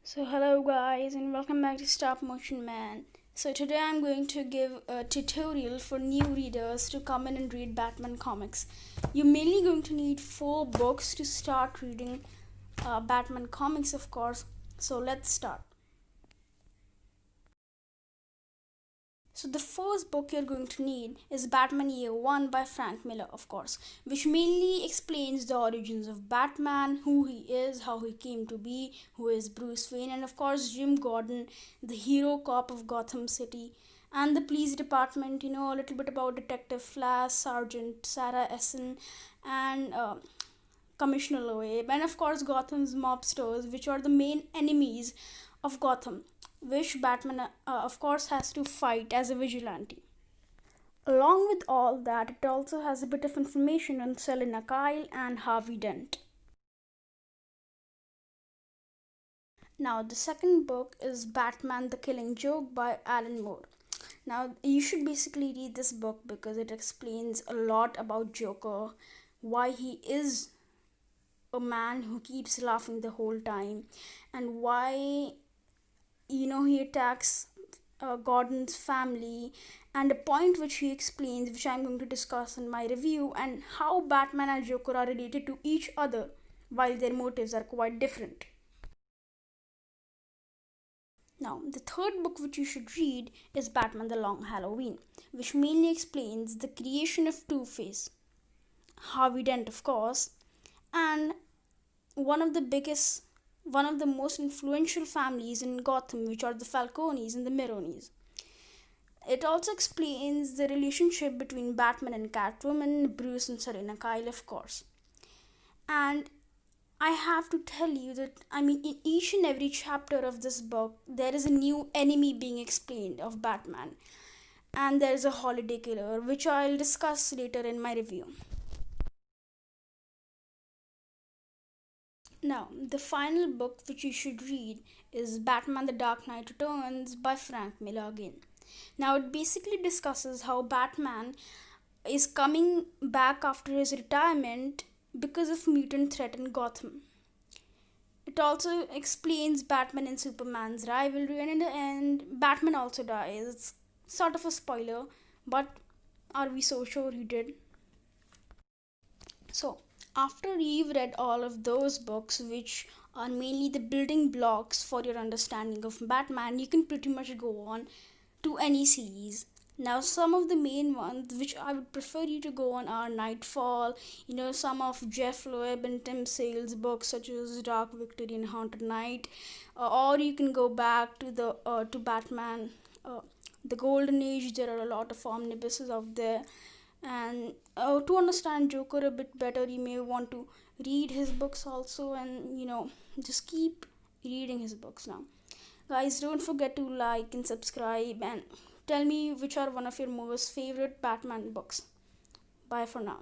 So hello guys and welcome back to Stop Motion Man. So today I'm going to give a tutorial for new readers to come in and read Batman comics. You're mainly going to need 4 books to start reading Batman comics, of course. So let's start. So the first book you're going to need is Batman Year 1 by Frank Miller, of course, which mainly explains the origins of Batman, who he is, how he came to be, who is Bruce Wayne, and of course Jim Gordon, the hero cop of Gotham City, and the police department, a little bit about Detective Flash, Sergeant Sarah Essen, and Commissioner Loeb, and of course Gotham's mobsters, which are the main enemies of Gotham, which Batman, of course, has to fight as a vigilante. Along with all that, it also has a bit of information on Selina Kyle and Harvey Dent. Now, the second book is Batman the Killing Joke by Alan Moore. Now, you should basically read this book because it explains a lot about Joker, why he is a man who keeps laughing the whole time, and why he attacks Gordon's family, and a point which he explains, which I'm going to discuss in my review, and how Batman and Joker are related to each other while their motives are quite different. Now, the third book which you should read is Batman the Long Halloween, which mainly explains the creation of Two-Face, Harvey Dent, of course, and one of the most influential families in Gotham, which are the Falcones and the Mironis. It also explains the relationship between Batman and Catwoman, Bruce and Selina Kyle, of course. And I have to tell you that, in each and every chapter of this book, there is a new enemy being explained of Batman. And there is a holiday killer, which I'll discuss later in my review. Now, the final book which you should read is Batman the Dark Knight Returns by Frank Miller again. Now, it basically discusses how Batman is coming back after his retirement because of mutant threat in Gotham. It also explains Batman and Superman's rivalry, and in the end, Batman also dies. It's sort of a spoiler, but are we so sure he did? So, after you've read all of those books, which are mainly the building blocks for your understanding of Batman, you can pretty much go on to any series. Now, some of the main ones which I would prefer you to go on are Nightfall, some of Jeff Loeb and Tim Sale's books such as Dark Victory and Haunted Knight, or you can go back to the to Batman, the Golden Age. There are a lot of omnibuses out there, and to understand Joker a bit better, you may want to read his books also, and just keep reading his books. Now, guys, don't forget to like and subscribe, and tell me which are one of your most favorite Batman books. Bye for now.